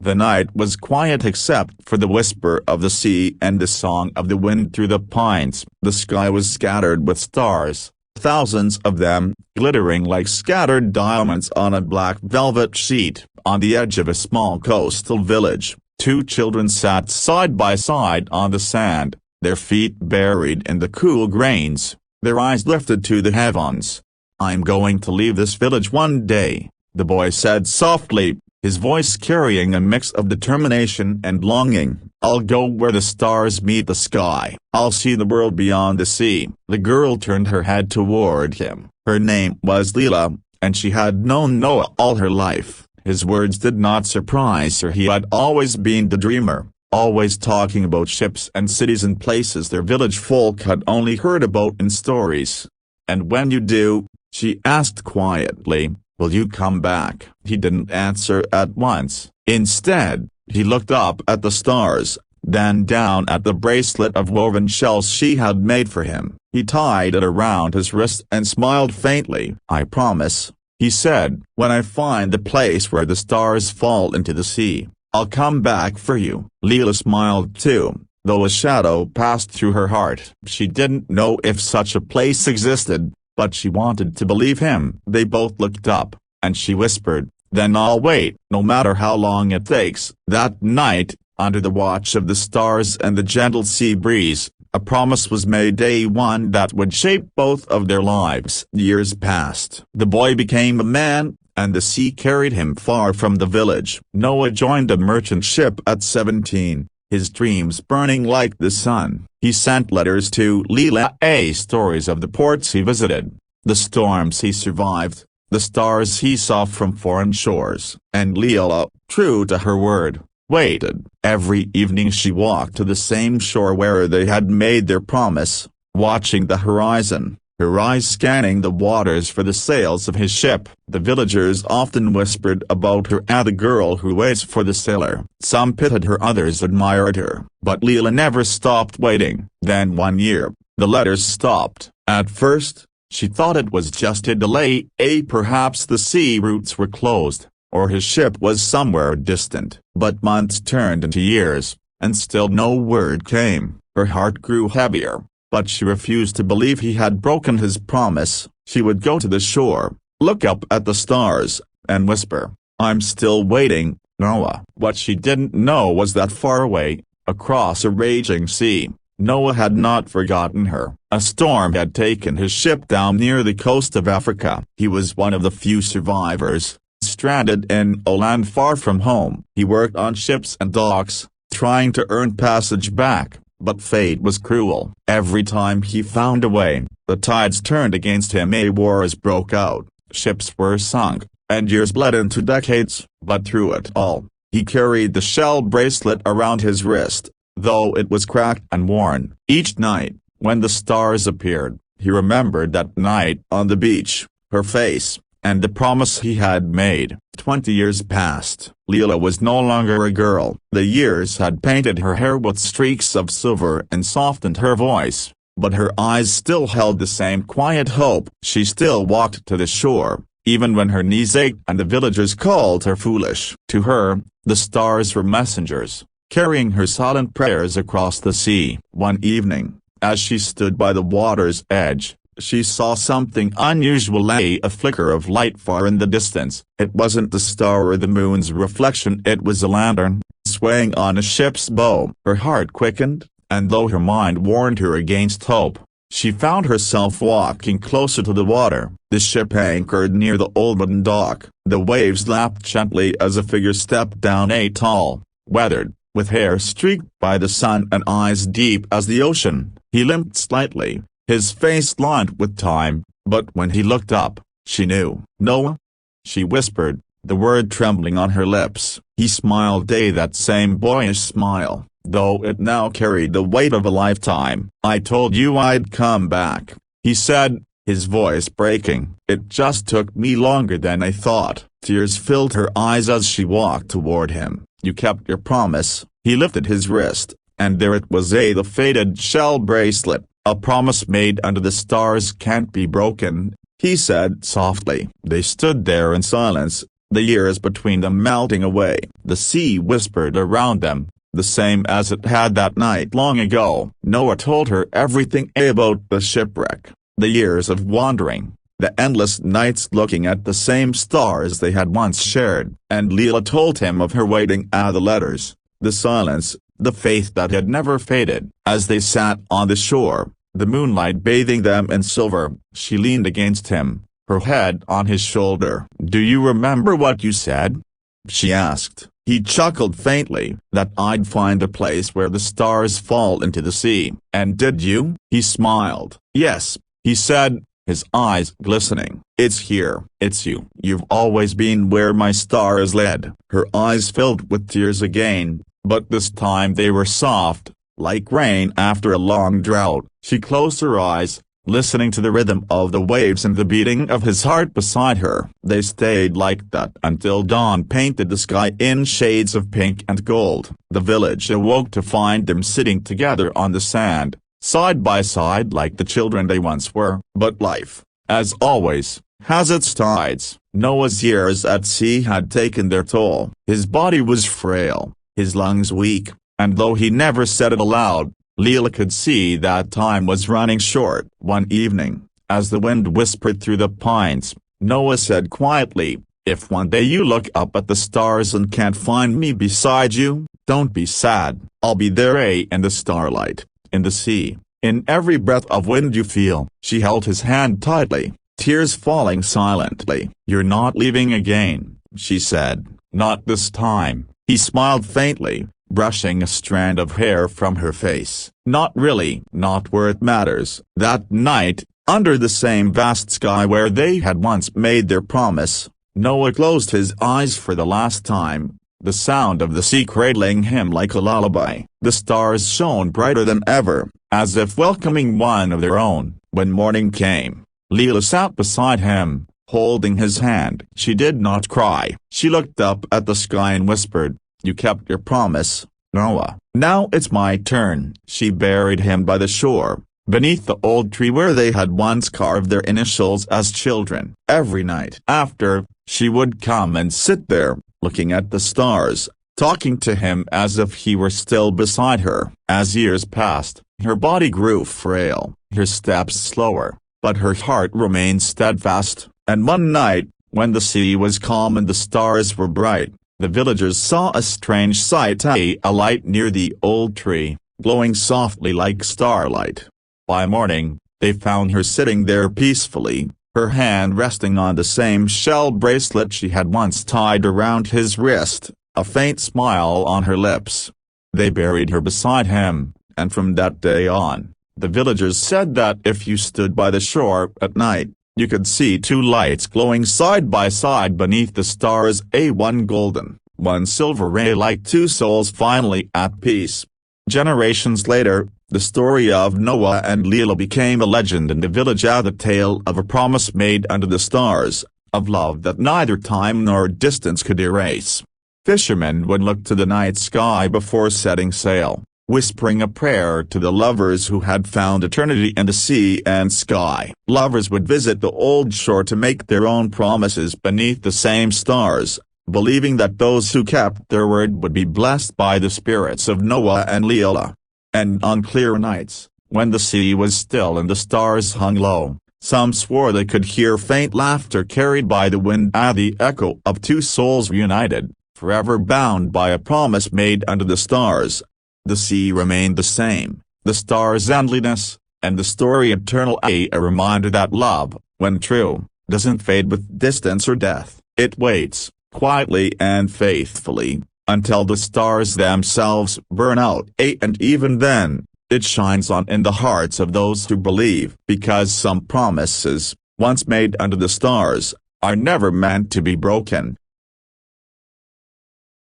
The night was quiet except for the whisper of the sea and the song of the wind through the pines. The sky was scattered with stars, thousands of them, glittering like scattered diamonds on a black velvet sheet. On the edge of a small coastal village, two children sat side by side on the sand, their feet buried in the cool grains, their eyes lifted to the heavens. "I'm going to leave this village one day," the boy said softly, his voice carrying a mix of determination and longing. "I'll go where the stars meet the sky. I'll see the world beyond the sea." The girl turned her head toward him. Her name was Leela, and she had known Noah all her life. His words did not surprise her. He had always been the dreamer, always talking about ships and cities and places their village folk had only heard about in stories. "And when you do," she asked quietly, "will you come back?" He didn't answer at once. Instead, he looked up at the stars, then down at the bracelet of woven shells she had made for him. He tied it around his wrist and smiled faintly. "I promise," he said, "when I find the place where the stars fall into the sea, I'll come back for you." Leela smiled too, though a shadow passed through her heart. She didn't know if such a place existed, but she wanted to believe him. They both looked up, and she whispered, "Then I'll wait, no matter how long it takes." That night, under the watch of the stars and the gentle sea breeze, a promise was made, one that would shape both of their lives. Years passed. The boy became a man, and the sea carried him far from the village. Noah joined a merchant ship at 17, his dreams burning like the sun. He sent letters to Leela, stories of the ports he visited, the storms he survived, the stars he saw from foreign shores. And Leela, true to her word, waited. Every evening she walked to the same shore where they had made their promise, watching the horizon, her eyes scanning the waters for the sails of his ship. The villagers often whispered about her as the girl who waits for the sailor. Some pitied her, others admired her. But Leela never stopped waiting. Then one year, the letters stopped. At first, she thought it was just a delay, perhaps the sea routes were closed, or his ship was somewhere distant. But months turned into years, and still no word came. Her heart grew heavier, but she refused to believe he had broken his promise. She would go to the shore, look up at the stars, and whisper, "I'm still waiting, Noah." What she didn't know was that far away, across a raging sea, Noah had not forgotten her. A storm had taken his ship down near the coast of Africa. He was one of the few survivors, stranded in a land far from home. He worked on ships and docks, trying to earn passage back, but fate was cruel. Every time he found a way, the tides turned against him. Wars broke out, ships were sunk, and years bled into decades. But through it all, he carried the shell bracelet around his wrist, though it was cracked and worn. Each night, when the stars appeared, he remembered that night on the beach, her face, and the promise he had made. 20 years passed. Leela was no longer a girl. The years had painted her hair with streaks of silver and softened her voice, but her eyes still held the same quiet hope. She still walked to the shore, even when her knees ached and the villagers called her foolish. To her, the stars were messengers, carrying her silent prayers across the sea. One evening, as she stood by the water's edge, she saw something unusual, a flicker of light far in the distance. It wasn't the star or the moon's reflection, it was a lantern, swaying on a ship's bow. Her heart quickened, and though her mind warned her against hope, she found herself walking closer to the water. The ship anchored near the old wooden dock. The waves lapped gently as a figure stepped down, tall, weathered, with hair streaked by the sun and eyes deep as the ocean. He limped slightly, his face lined with time, but when he looked up, she knew. "Noah?" she whispered, the word trembling on her lips. He smiled, that same boyish smile, though it now carried the weight of a lifetime. "I told you I'd come back," he said, his voice breaking. "It just took me longer than I thought." Tears filled her eyes as she walked toward him. "You kept your promise." He lifted his wrist, and there it was, the faded shell bracelet. "A promise made under the stars can't be broken," he said softly. They stood there in silence, the years between them melting away. The sea whispered around them, the same as it had that night long ago. Noah told her everything about the shipwreck, the years of wandering, the endless nights looking at the same stars they had once shared. And Leela told him of her waiting at the letters, the silence, the faith that had never faded. As they sat on the shore, the moonlight bathing them in silver, she leaned against him, her head on his shoulder. "Do you remember what you said?" she asked. He chuckled faintly, "That I'd find a place where the stars fall into the sea." "And did you?" He smiled. "Yes," he said, his eyes glistening. "It's here. It's you. You've always been where my stars led." Her eyes filled with tears again, but this time they were soft, like rain after a long drought. She closed her eyes, listening to the rhythm of the waves and the beating of his heart beside her. They stayed like that until dawn painted the sky in shades of pink and gold. The village awoke to find them sitting together on the sand, side by side like the children they once were. But life, as always, has its tides. Noah's years at sea had taken their toll. His body was frail, his lungs weak, and though he never said it aloud, Leela could see that time was running short. One evening, as the wind whispered through the pines, Noah said quietly, "If one day you look up at the stars and can't find me beside you, don't be sad. I'll be there in the starlight, in the sea, in every breath of wind you feel." She held his hand tightly, tears falling silently. "You're not leaving again," she said. "Not this time." He smiled faintly, brushing a strand of hair from her face. "Not really. Not where it matters." That night, under the same vast sky where they had once made their promise, Noah closed his eyes for the last time, the sound of the sea cradling him like a lullaby. The stars shone brighter than ever, as if welcoming one of their own. When morning came, Leela sat beside him, holding his hand. She did not cry. She looked up at the sky and whispered, "You kept your promise, Noah. Now it's my turn." She buried him by the shore, beneath the old tree where they had once carved their initials as children. Every night after, she would come and sit there, looking at the stars, talking to him as if he were still beside her. As years passed, her body grew frail, her steps slower, but her heart remained steadfast. And one night, when the sea was calm and the stars were bright, the villagers saw a strange sight: a light near the old tree, glowing softly like starlight. By morning, they found her sitting there peacefully, her hand resting on the same shell bracelet she had once tied around his wrist, a faint smile on her lips. They buried her beside him, and from that day on, the villagers said that if you stood by the shore at night, you could see two lights glowing side by side beneath the stars, one golden, one silver ray, like two souls finally at peace. Generations later, the story of Noah and Leela became a legend in the village, as the tale of a promise made under the stars, of love that neither time nor distance could erase. Fishermen would look to the night sky before setting sail, whispering a prayer to the lovers who had found eternity in the sea and sky. Lovers would visit the old shore to make their own promises beneath the same stars, believing that those who kept their word would be blessed by the spirits of Noah and Leela. And on clear nights, when the sea was still and the stars hung low, some swore they could hear faint laughter carried by the wind, as the echo of two souls reunited, forever bound by a promise made under the stars. The sea remained the same, the stars' endliness, and the story eternal, a reminder that love, when true, doesn't fade with distance or death. It waits, quietly and faithfully, until the stars themselves burn out, and even then, it shines on in the hearts of those who believe. Because some promises, once made under the stars, are never meant to be broken.